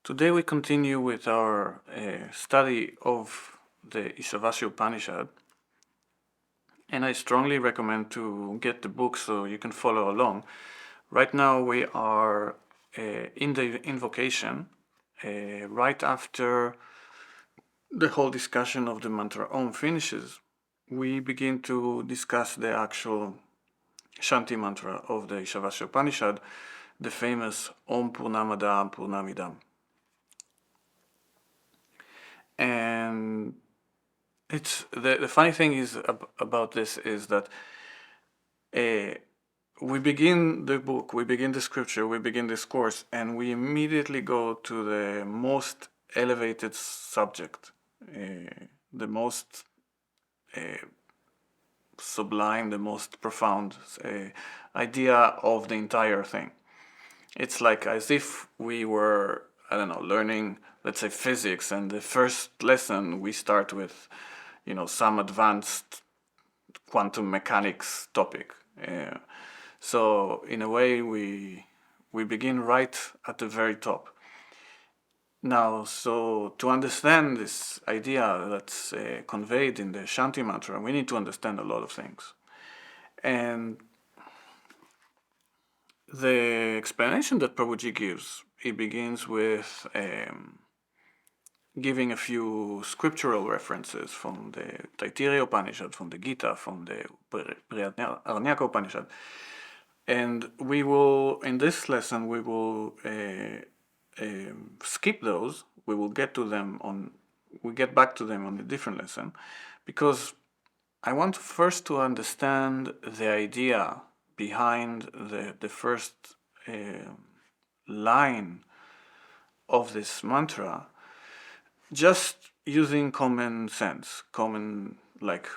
Today we continue with our study of the Ishavasya Upanishad, and I strongly recommend to get the book so you can follow along. Right now we are in the invocation, right after the whole discussion of the mantra Om finishes. We begin to discuss the actual Shanti mantra of the Ishavasya Upanishad, the famous Om Purnamada Purnamidam. And it's the funny thing is about this is that we begin the book, we begin the scripture, we begin this course, and we immediately go to the most elevated subject, the most sublime, the most profound idea of the entire thing. It's like as if we were, I don't know, learning, let's say, physics, and the first lesson we start with, some advanced quantum mechanics topic. So in a way, we begin right at the very top. Now, so to understand this idea that's conveyed in the Shanti mantra, we need to understand a lot of things. And the explanation that Prabhuji gives, he begins with giving a few scriptural references from the Taittiriya Upanishad, from the Gita, from the Aranyaka Upanishad. And we will, in this lesson, we will skip those. We will get back to them on a different lesson, because I want first to understand the idea behind the first line of this mantra, just using common sense, like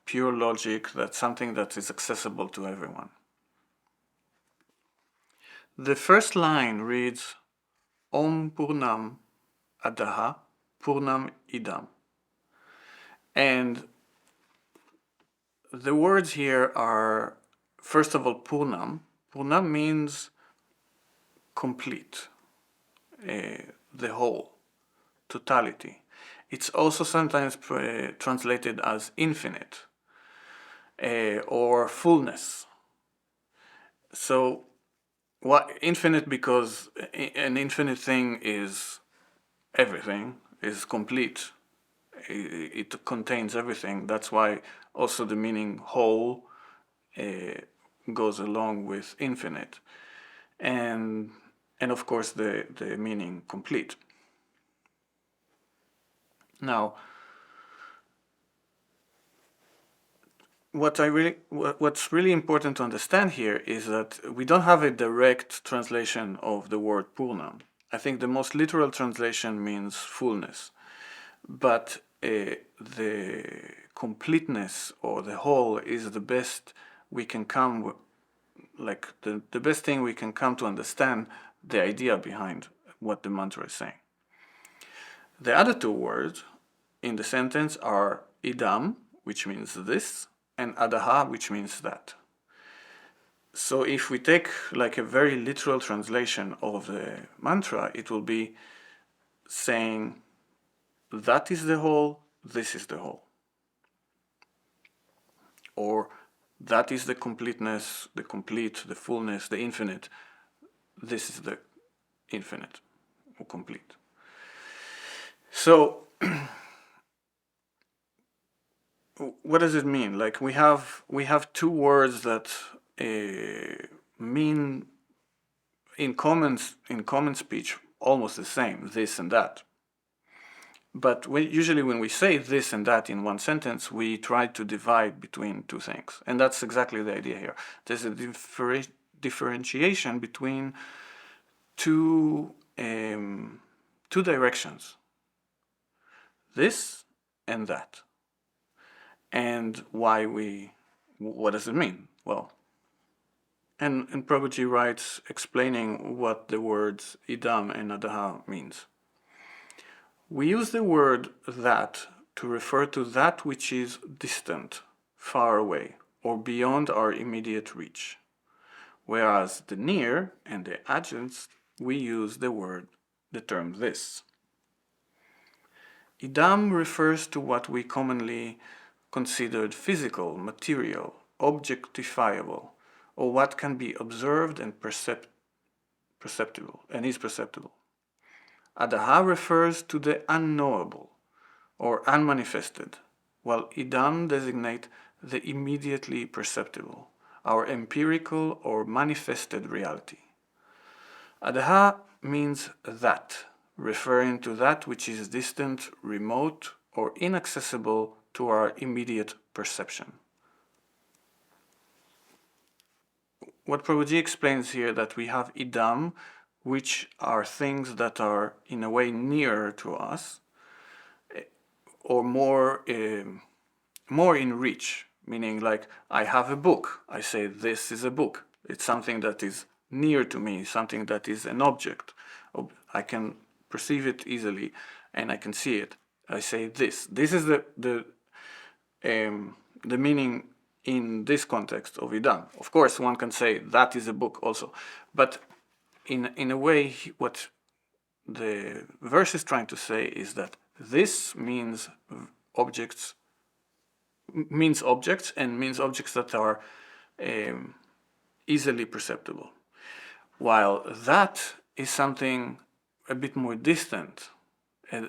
pure logic, that's something that is accessible to everyone. The first line reads, Om Purnam Adaha Purnam Idam. And the words here are, first of all, Purnam. Purnam means complete, the whole, totality. It's also sometimes translated as infinite or fullness. So, what infinite, because an infinite thing is everything, is complete. It contains everything. That's why also the meaning whole goes along with infinite, and of course the meaning complete. Now, what's really important to understand here is that we don't have a direct translation of the word Purnam. I think the most literal translation means fullness, but the completeness or the whole is the best we can come, like the best thing we can come to understand the idea behind what the mantra is saying. The other two words in the sentence are idam, which means this, and adaha, which means that. So if we take like a very literal translation of the mantra, it will be saying that is the whole, this is the whole. Or that is the completeness, the complete, the fullness, the infinite. This is the infinite or complete. So what does it mean? Like we have two words that mean in common speech almost the same, this and that. But usually when we say this and that in one sentence, we try to divide between two things. And that's exactly the idea here. There's a differentiation between two directions. This and that. And what does it mean? Well, and Prabhuji writes explaining what the words idam and adaha means. We use the word that to refer to that which is distant, far away, or beyond our immediate reach. Whereas the near and the adjunct, we use the word the term this. Idam refers to what we commonly considered physical, material, objectifiable, or what can be observed and perceptible, and is perceptible. Adaha refers to the unknowable or unmanifested, while idam designate the immediately perceptible, our empirical or manifested reality. Adaha means that, referring to that which is distant, remote, or inaccessible to our immediate perception. What Prabhuji explains here, that we have idam, which are things that are in a way nearer to us, or more in reach, meaning like I have a book, I say this is a book. It's something that is near to me, something that is an object. I can perceive it easily and I can see it. I say this. This is the meaning in this context of idam. Of course, one can say that is a book also, but in a way, what the verse is trying to say is that this means objects and means objects that are easily perceptible, while that is something a bit more distant,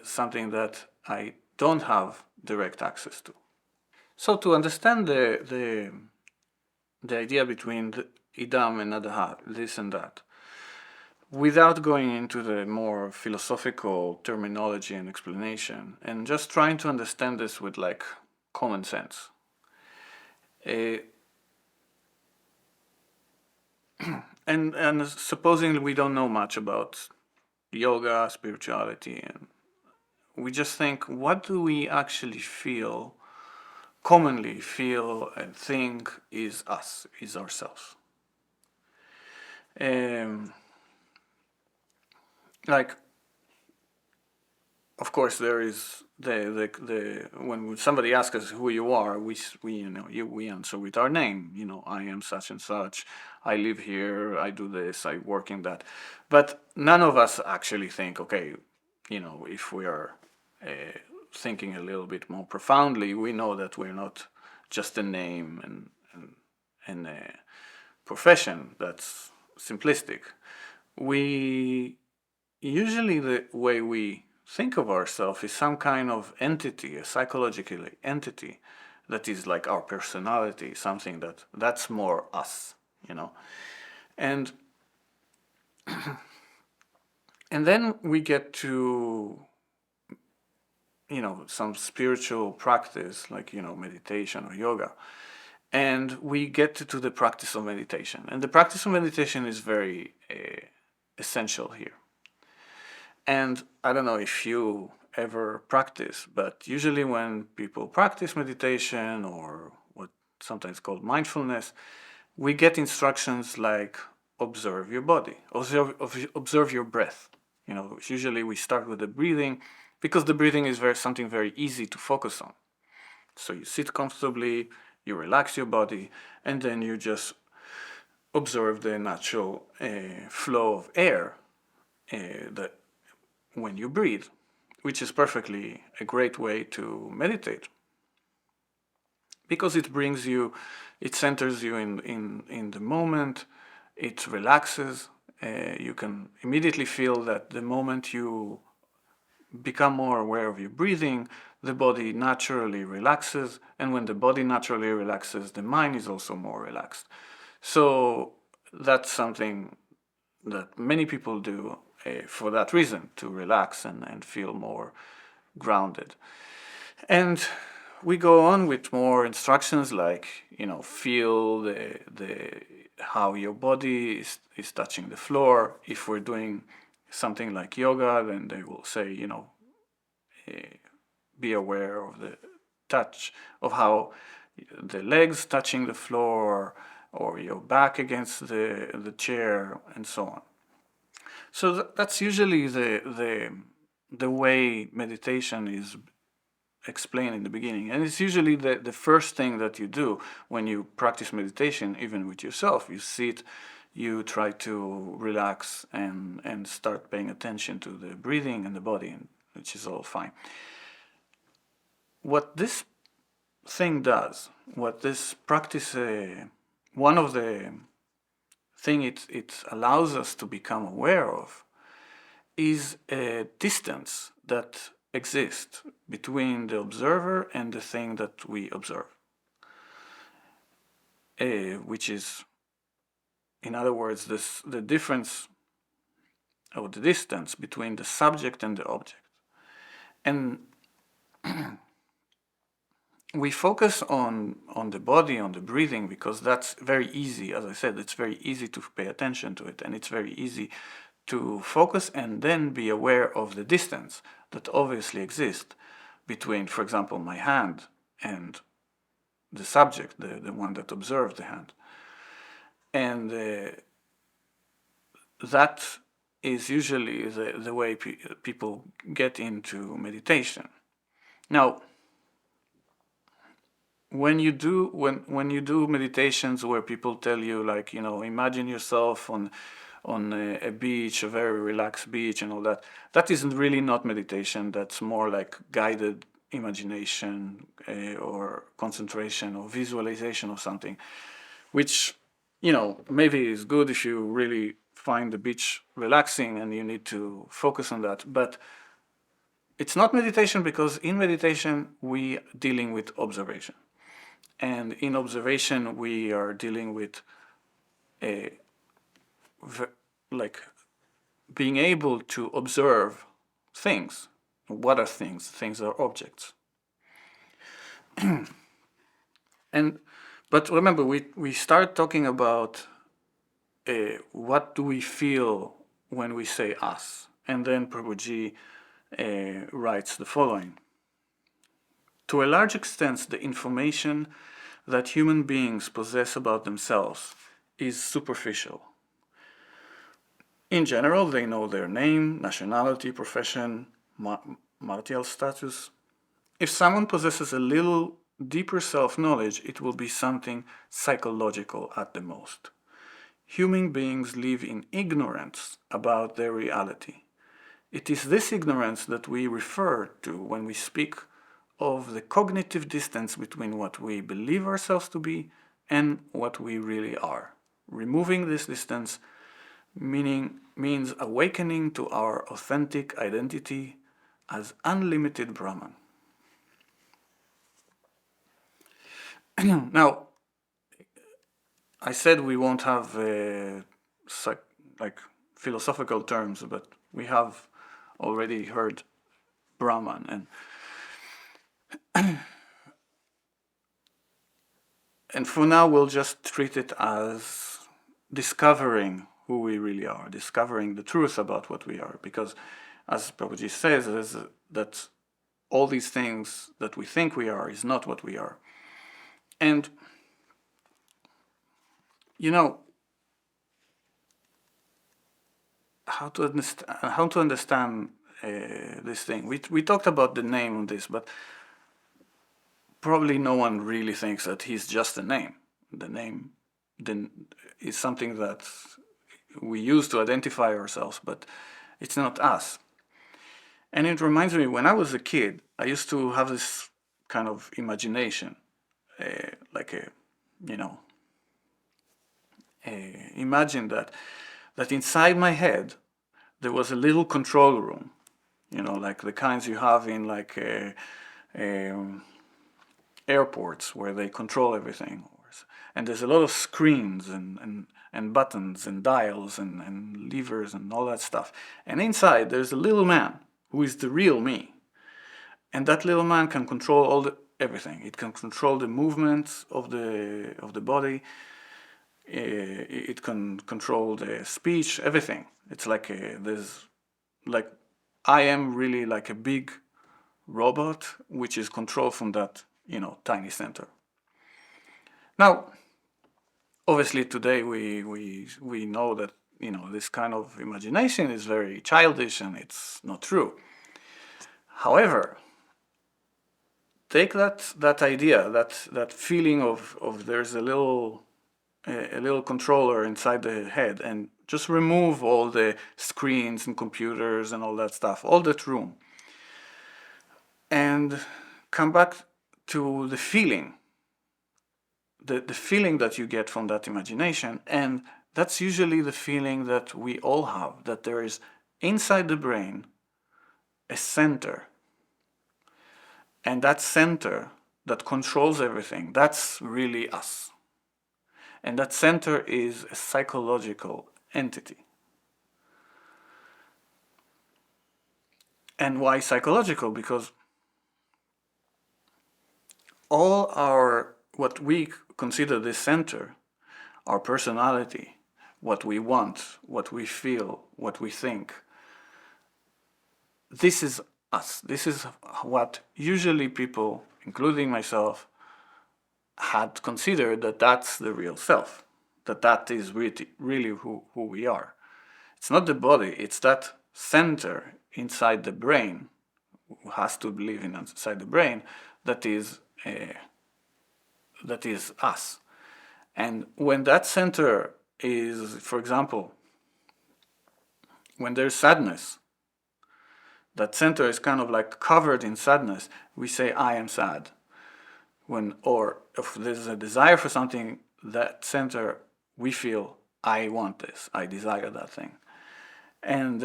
something that I don't have direct access to. So to understand the idea between the idam and adaha, this and that, without going into the more philosophical terminology and explanation, and just trying to understand this with like common sense. And supposing we don't know much about yoga, spirituality, and we just think, what do we actually commonly feel and think is us, is ourselves? Like, of course, there is the when somebody asks us who you are, we answer with our name. I am such and such. I live here. I do this. I work in that. But none of us actually think, okay, if we are thinking a little bit more profoundly, we know that we're not just a name and a profession that's simplistic. Usually the way we think of ourselves is some kind of entity, a psychological entity that is like our personality, something that's more us, and and then we get to some spiritual practice like meditation or yoga, and we get to the practice of meditation, and the practice of meditation is very essential here. And I don't know if you ever practice, but usually when people practice meditation or what's sometimes called mindfulness, we get instructions like observe your body, observe your breath. Usually we start with the breathing, because the breathing is something very easy to focus on. So you sit comfortably, you relax your body, and then you just observe the natural flow of air that when you breathe, which is perfectly a great way to meditate, because it centers you in the moment, it relaxes. You can immediately feel that the moment you become more aware of your breathing, the body naturally relaxes, and when the body naturally relaxes, the mind is also more relaxed. So that's something that many people do for that reason, to relax and feel more grounded. And we go on with more instructions like, feel the how your body is touching the floor. If we're doing something like yoga, then they will say, be aware of the touch, of how the legs touching the floor, or your back against the chair, and so on. So that's usually the way meditation is explained in the beginning, and it's usually the first thing that you do when you practice meditation, even with yourself. You sit, you try to relax and start paying attention to the breathing and the body, which is all fine. What this thing does, what this practice, one of the thing it allows us to become aware of is a distance that exists between the observer and the thing that we observe, which is, in other words, the difference or the distance between the subject and the object. And we focus on the body, on the breathing, because that's very easy. As I said, it's very easy to pay attention to it, and it's very easy to focus and then be aware of the distance that obviously exists between, for example, my hand and the subject, the one that observed the hand. And that is usually the way people get into meditation. Now, when you do meditations where people tell you, like, imagine yourself on a beach, a very relaxed beach and all that, that isn't really not meditation. That's more like guided imagination or concentration or visualization of something, which maybe is good if you really find the beach relaxing and you need to focus on that. But it's not meditation, because in meditation we are dealing with observation. And in observation, we are dealing with like being able to observe things. What are things? Things are objects. But remember, we start talking about what do we feel when we say us. And then Prabhuji writes the following. To a large extent, the information that human beings possess about themselves is superficial. In general, they know their name, nationality, profession, marital status. If someone possesses a little deeper self-knowledge, it will be something psychological at the most. Human beings live in ignorance about their reality. It is this ignorance that we refer to when we speak of the cognitive distance between what we believe ourselves to be and what we really are. Removing this distance means awakening to our authentic identity as unlimited Brahman. Now, I said we won't have like philosophical terms, but we have already heard Brahman, and for now we'll just treat it as discovering who we really are, discovering the truth about what we are, because as Prabhuji says, is that all these things that we think we are is not what we are. And how to understand this thing. We talked about the name on this, but probably no one really thinks that he's just a name. The name is something that we use to identify ourselves, but it's not us. And it reminds me, when I was a kid, I used to have this kind of imagination, imagine that inside my head there was a little control room, like the kinds you have in airports where they control everything. And there's a lot of screens and buttons and dials and levers and all that stuff. And inside there's a little man who is the real me. And that little man can control everything. It can control the movements of the body. It can control the speech, everything. It's like I am really like a big robot which is controlled from that tiny center. Now, obviously today we know that this kind of imagination is very childish and it's not true. However, take that idea, that feeling of there's a little a little controller inside the head and just remove all the screens and computers and all that stuff, all that room, and come back to the feeling, the feeling that you get from that imagination. And that's usually the feeling that we all have, that there is inside the brain a center, and that center that controls everything, that's really us. And that center is a psychological entity. And why psychological? Because all our, what we consider this center, our personality, what we want, what we feel, what we think, this is us. This is what usually people, including myself, had considered that that's the real self, that is really who we are. It's not the body, it's that center inside the brain, who has to live inside the brain, that is us. And when that center is, for example, when there's sadness, that center is kind of like covered in sadness, we say, I am sad. Or if there's a desire for something, that center, we feel, I want this, I desire that thing. And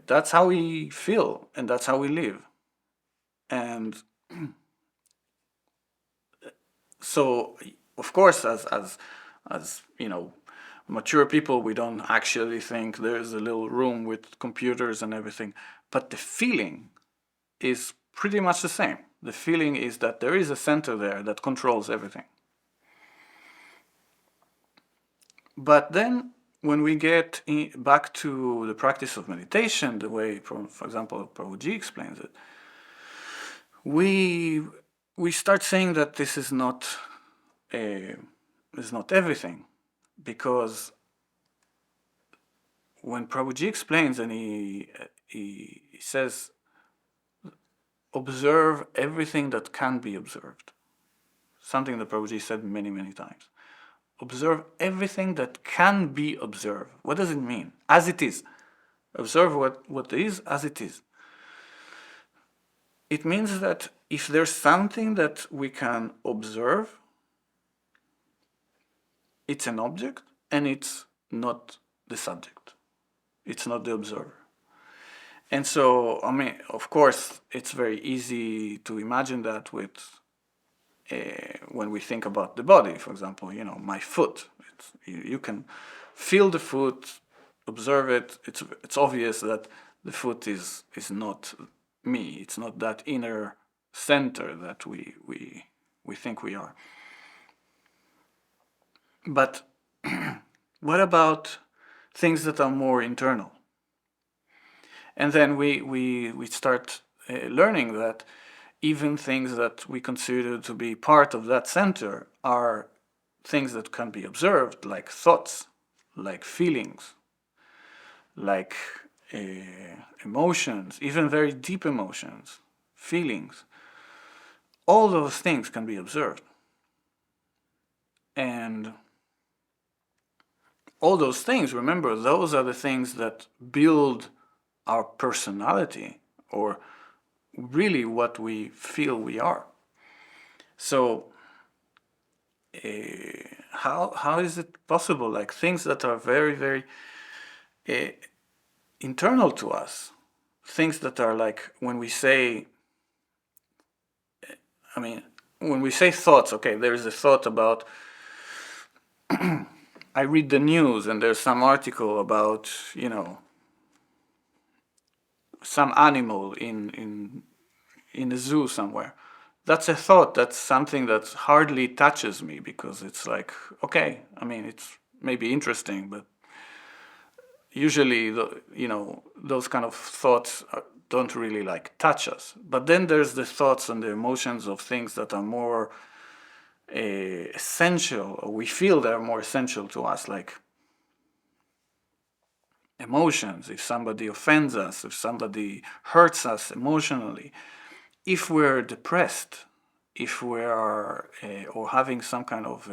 that's how we feel, and that's how we live. And so, of course, as you know, mature people, we don't actually think there's a little room with computers and everything, but the feeling is pretty much the same. The feeling is that there is a center there that controls everything. But then when we get back to the practice of meditation, the way, for example, Prabhuji explains it, we start saying that this is not everything, because when Prabhuji explains, and he says, observe everything that can be observed. Something that Prabhuji said many, many times. Observe everything that can be observed. What does it mean? As it is. Observe what is as it is. It means that if there's something that we can observe, it's an object and it's not the subject. It's not the observer. And so, I mean, of course, it's very easy to imagine that with when we think about the body, for example, my foot. You can feel the foot, observe it. It's obvious that the foot is not me. It's not that inner center that we think we are. But what about things that are more internal? And then we start learning that even things that we consider to be part of that center are things that can be observed, like thoughts, like feelings, like emotions, even very deep emotions, feelings. All those things can be observed. And all those things, remember, those are the things that build our personality, or really what we feel we are. So how is it possible, like things that are very, very internal to us, things that are like, when we say thoughts, okay, there is a thought about I read the news and there's some article about, some animal in a zoo somewhere. That's a thought. That's something that hardly touches me, because it's like, okay, it's maybe interesting, but usually, those kind of thoughts don't really like touch us. But then there's the thoughts and the emotions of things that are more essential, or we feel they're more essential to us, like emotions. If somebody offends us, if somebody hurts us emotionally, if we're depressed, if we are or having some kind of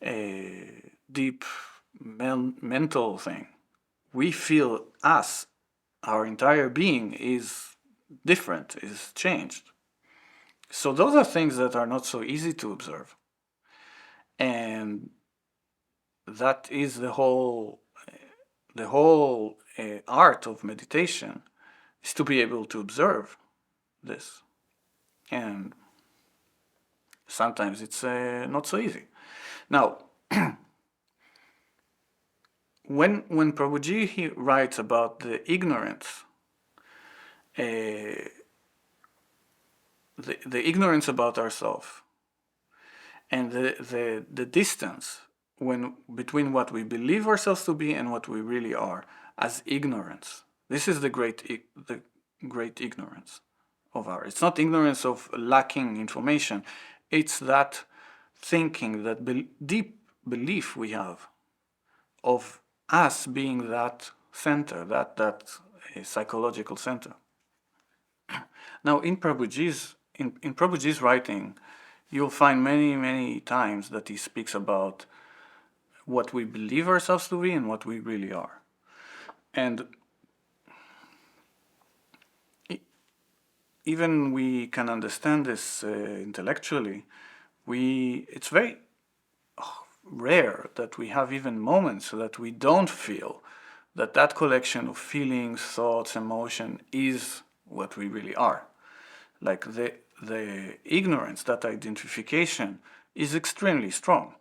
deep mental thing. We feel us, our entire being is different, is changed. So those are things that are not so easy to observe. And that is the whole art of meditation, is to be able to observe this. And sometimes it's not so easy. Now, when Prabhuji he writes about the ignorance, the ignorance about ourselves, and the distance between what we believe ourselves to be and what we really are as ignorance. This is the great ignorance of ours. It's not ignorance of lacking information. It's that thinking, that deep belief we have of us being that center, that psychological center. Now, in Prabhuji's writing, you'll find many times that he speaks about what we believe ourselves to be and what we really are. And even we can understand this intellectually, it's very rare that we have even moments that we don't feel that collection of feelings, thoughts, emotion is what we really are. Like the ignorance, that identification is extremely strong.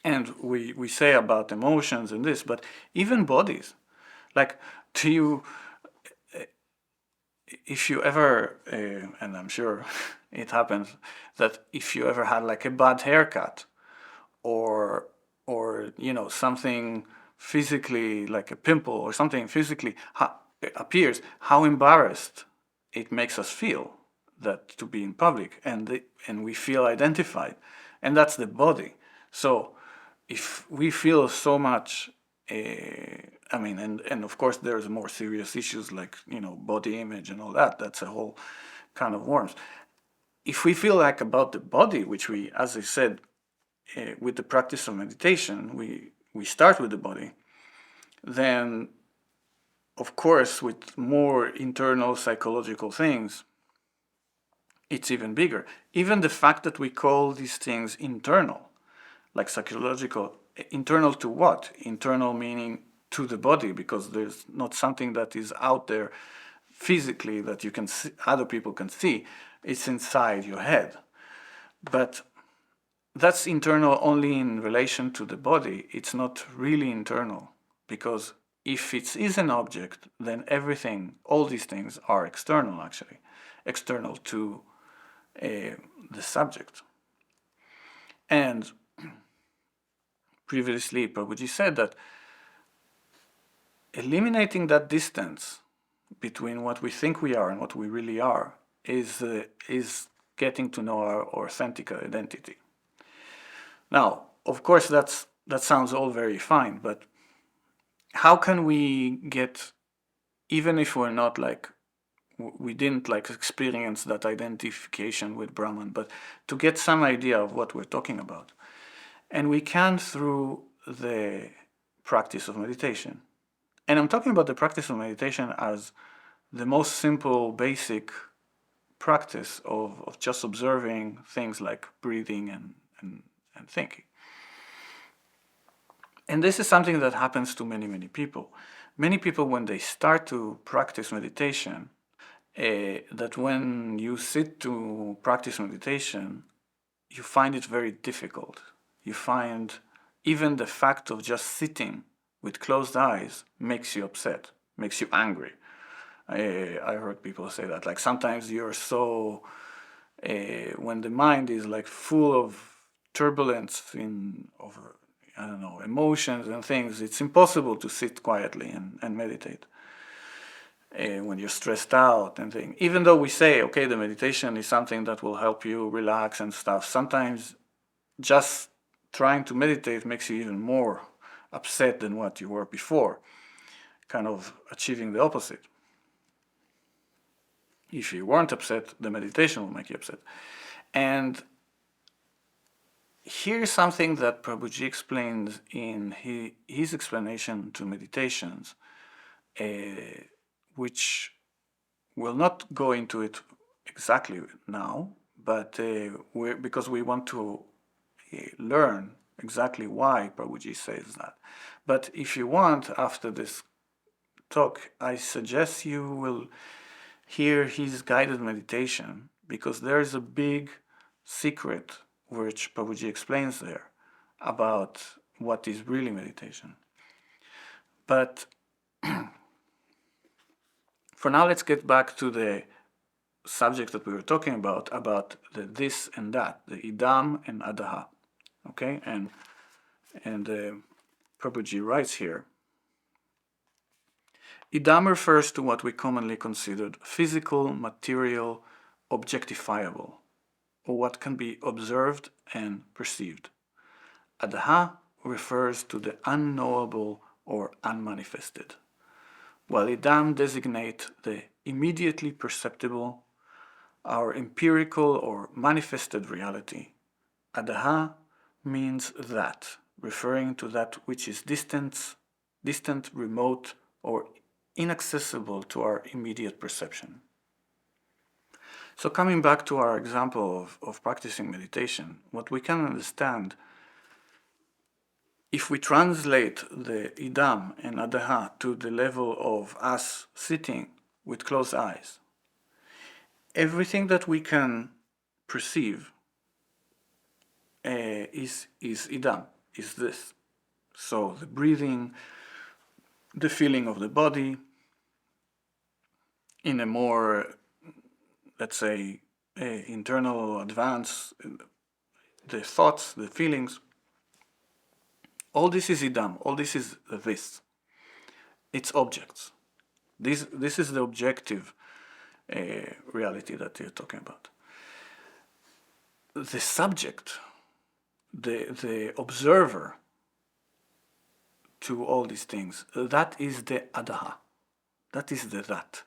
And we say about emotions and this, but even bodies. Like, if you ever, and I'm sure it happens, that if you ever had like a bad haircut, or something physically, like a pimple or something physically appears, how embarrassed it makes us feel that to be in public, and we feel identified, and that's the body. So if we feel so much, and of course there's more serious issues like body image and all that. That's a whole kind of worms. If we feel like about the body, which we, as I said, with the practice of meditation, we start with the body, then of course with more internal psychological things, it's even bigger. Even the fact that we call these things internal, like psychological, internal to what? Internal meaning to the body, because there's not something that is out there physically that you can see, other people can see. It's inside your head. But that's internal only in relation to the body. It's not really internal, because if it is an object, then everything, all these things are external, actually, external to the subject. And previously, Prabhuji said that eliminating that distance between what we think we are and what we really are is getting to know our authentic identity. Now, of course, that sounds all very fine, but how can we get, even if we're not we didn't experience that identification with Brahman, but to get some idea of what we're talking about? And we can through the practice of meditation. And I'm talking about the practice of meditation as the most simple, basic practice of just observing things like breathing and thinking. And this is something that happens to many people. Many people, when they start to practice meditation, that when you sit to practice meditation, you find it very difficult. You find even the fact of just sitting with closed eyes makes you upset, makes you angry. I heard people say that, like sometimes you're so, when the mind is like full of turbulence of I don't know, emotions and things, it's impossible to sit quietly and meditate. When you're stressed out and things. Even though we say, okay, the meditation is something that will help you relax and stuff, sometimes just trying to meditate makes you even more upset than what you were before, kind of achieving the opposite. If you weren't upset, the meditation will make you upset. And here's something that Prabhuji explained in his explanation to meditations, which we'll not go into it exactly now, but because we want to learn exactly why Prabhuji says that. But if you want, after this talk, I suggest you will hear his guided meditation, because there is a big secret which Prabhuji explains there about what is really meditation. But for now, let's get back to the subject that we were talking about the this and that, the idam and adaha. Okay, and Prabhuji writes here, idam refers to what we commonly considered physical, material, objectifiable, or what can be observed and perceived. Adaha refers to the unknowable or unmanifested, while idam designate the immediately perceptible, our empirical or manifested reality. Adaha means that, referring to that which is distant, remote, or inaccessible to our immediate perception. So coming back to our example of practicing meditation, what we can understand, if we translate the idam and adaha to the level of us sitting with closed eyes, everything that we can perceive is idam, is this. So the breathing, the feeling of the body, in a more, let's say, internal advance, the thoughts, the feelings, all this is idam, all this is this. It's objects. This is the objective reality that you're talking about. The subject, the observer to all these things, that is the adaha. That is the that.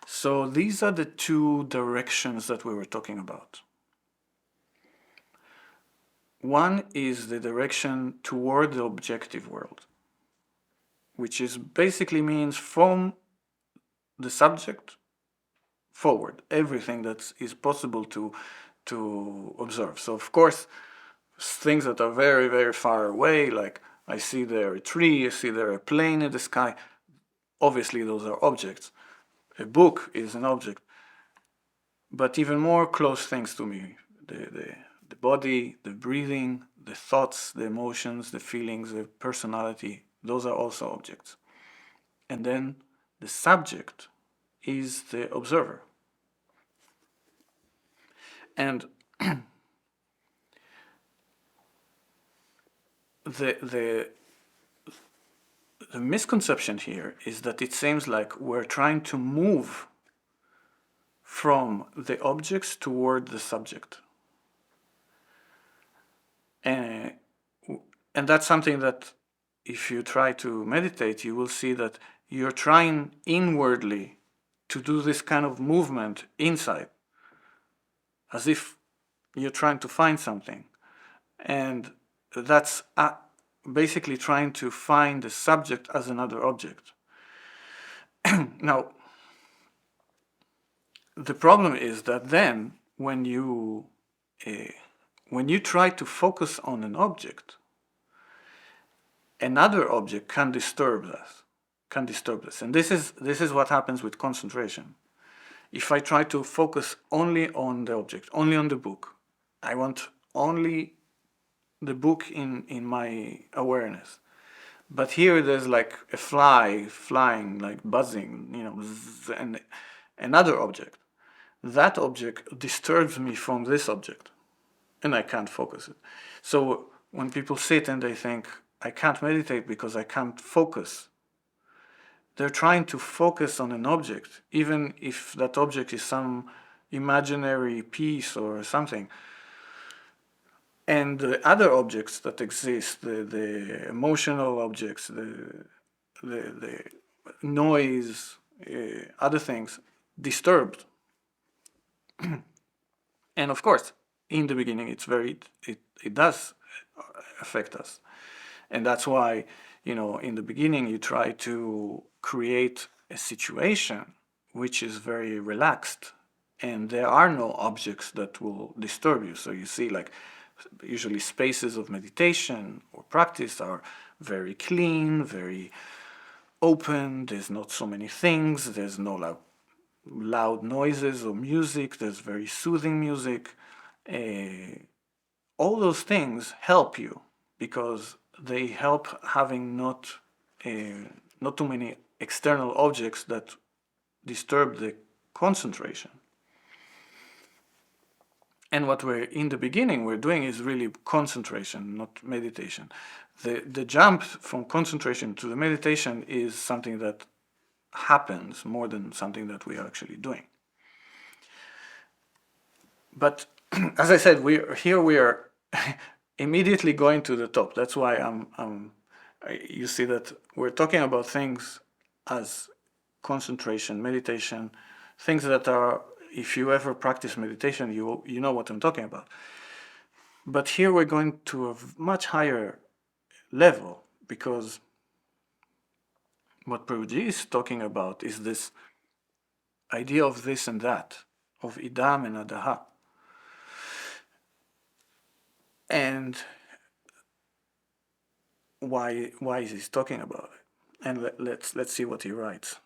So these are the two directions that we were talking about. One is the direction toward the objective world, which is basically means from the subject forward, everything that is possible to observe. So of course, things that are very, very far away, like I see there a tree, I see there a plane in the sky, obviously those are objects. A book is an object. But even more close things to me, the body, the breathing, the thoughts, the emotions, the feelings, the personality, those are also objects. And then the subject is the observer. And the misconception here is that it seems like we're trying to move from the objects toward the subject. And that's something that if you try to meditate, you will see that you're trying inwardly to do this kind of movement inside, as if you're trying to find something. And that's basically trying to find the subject as another object. Now, the problem is that then when you try to focus on an object, another object can disturb us. And this is what happens with concentration. If I try to focus only on the object, only on the book, I want only the book in my awareness. But here there's like a fly flying, like buzzing, and another object. That object disturbs me from this object, and I can't focus it. So when people sit and they think, I can't meditate because I can't focus, they're trying to focus on an object, even if that object is some imaginary piece or something. And the other objects that exist, the emotional objects, the noise, other things, disturbed. And of course, in the beginning, it does affect us. And that's why, in the beginning, you try to create a situation which is very relaxed, and there are no objects that will disturb you. So you see, like, usually spaces of meditation or practice are very clean, very open. There's not so many things. There's no loud noises or music. There's very soothing music. All those things help you because they help having not too many external objects that disturb the concentration. And what we're in the beginning we're doing is really concentration, not meditation. The jump from concentration to the meditation is something that happens more than something that we are actually doing. But as I said, we are immediately going to the top. That's why you see that we're talking about things as concentration, meditation, things that are, if you ever practice meditation, you know what I'm talking about. But here we're going to a much higher level, because what Prabhuji is talking about is this idea of this and that, of idam and adaha. And why is he talking about it? And let's see what he writes.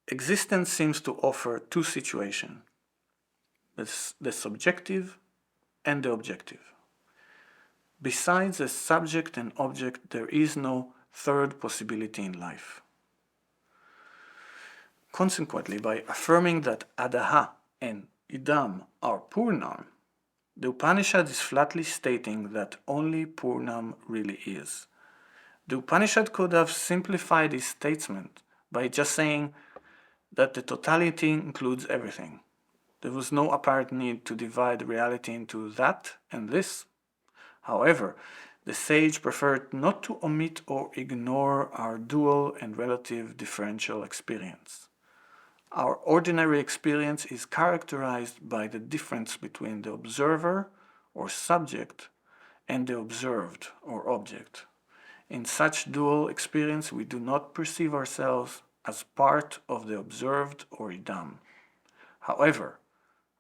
Existence seems to offer two situations, the subjective and the objective. Besides the subject and object, there is no third possibility in life. Consequently, by affirming that adaha and idam are purnam, the Upanishad is flatly stating that only purnam really is. The Upanishad could have simplified his statement by just saying that the totality includes everything. There was no apparent need to divide reality into that and this. However, the sage preferred not to omit or ignore our dual and relative differential experience. Our ordinary experience is characterized by the difference between the observer or subject and the observed or object. In such dual experience, we do not perceive ourselves as part of the observed or idam. However,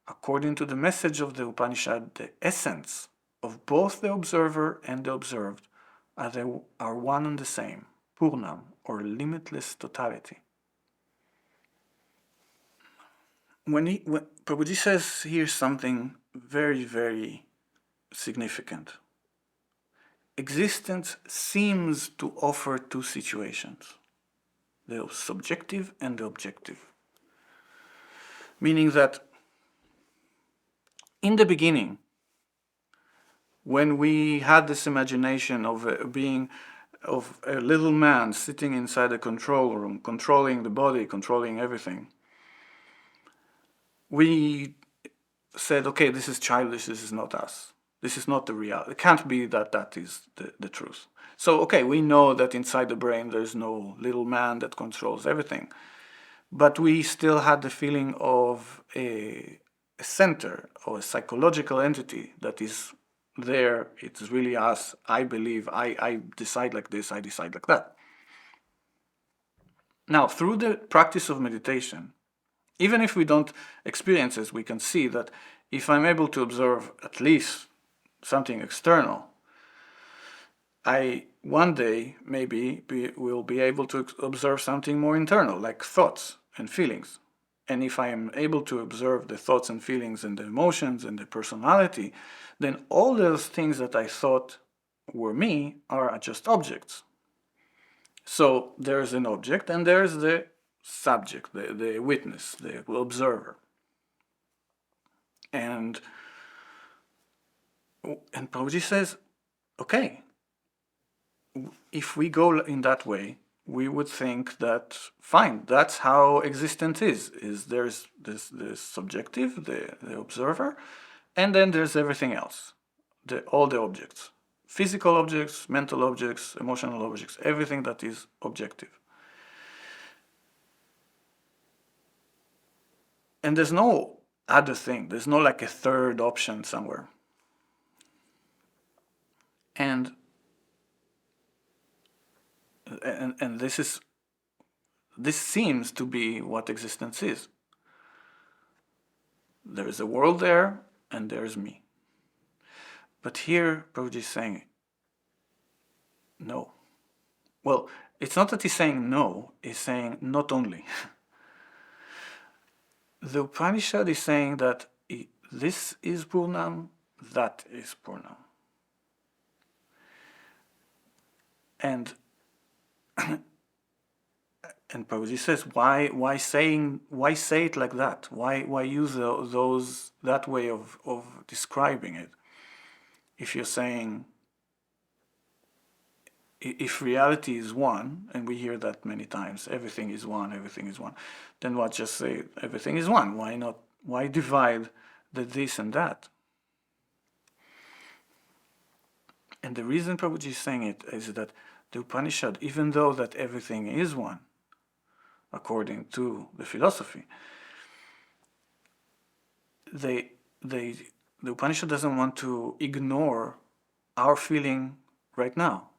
according to the message of the Upanishad, the essence of both the observer and the observed are one and the same, purnam, or limitless totality. When Prabhuji says here something very, very significant. Existence seems to offer two situations, the subjective and the objective. Meaning that in the beginning, when we had this imagination of a little man sitting inside a control room, controlling the body, controlling everything, we said, okay, this is childish, this is not us. This is not the reality. It can't be that is the truth. So, okay, we know that inside the brain there's no little man that controls everything. But we still had the feeling of a center or a psychological entity that is there. It's really us. I believe, I decide like this, I decide like that. Now, through the practice of meditation, even if we don't experience this, we can see that if I'm able to observe at least something external, I one day maybe will be able to observe something more internal, like thoughts and feelings. And if I am able to observe the thoughts and feelings and the emotions and the personality, then all those things that I thought were me are just objects. So there's an object and there's the subject, the witness, the observer. And Prabhuji says, okay, if we go in that way, we would think that, fine, that's how existence is there's this subjective, the observer, and then there's everything else, all the objects, physical objects, mental objects, emotional objects, everything that is objective. And there's no other thing, there's no like a third option somewhere. And this seems to be what existence is. There is a world there, and there's me. But here, Prabhuji is saying, no. Well, it's not that he's saying no, he's saying not only. The Upanishad is saying that this is Purnam, that is Purnam. And Prabhuji says, why say it like that? Why use that way of describing it? If you're saying, if reality is one, and we hear that many times, everything is one, then what? Just say everything is one. Why not? Why divide the this and that? And the reason Prabhuji is saying it is that the Upanishad, even though that everything is one, according to the philosophy, the Upanishad doesn't want to ignore our feeling right now.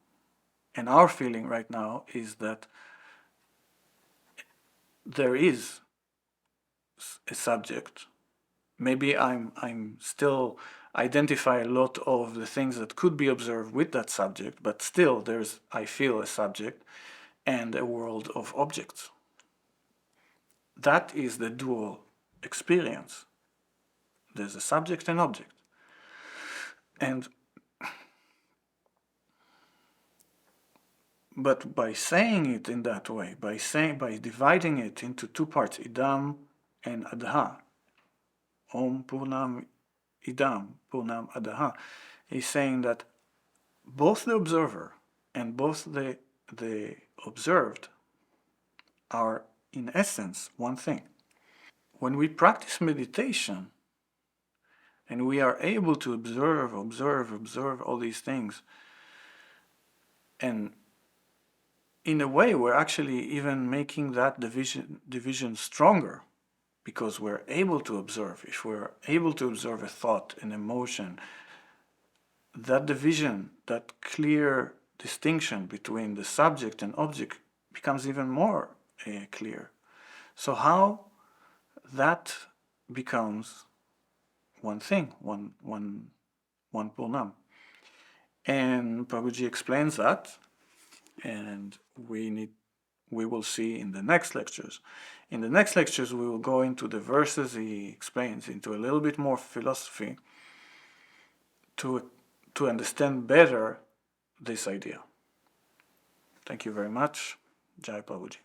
And our feeling right now is that there is a subject. Maybe I'm still identify a lot of the things that could be observed with that subject, but still I feel a subject and a world of objects. That is the dual experience. There's a subject and object. But by saying it in that way, by dividing it into two parts, idam and adha, om purnam idam, purnam adaha, is saying that both the observer and both the observed are in essence one thing. When we practice meditation and we are able to observe all these things, and in a way we're actually even making that division stronger, because we're able to observe. If we're able to observe a thought, an emotion, that division, that clear distinction between the subject and object becomes even more clear. So how that becomes one thing, one Purnam. And Prabhuji explains that, and we will see in the next lectures. In the next lectures, we will go into the verses he explains, into a little bit more philosophy to understand better this idea. Thank you very much. Jai Prabhuji.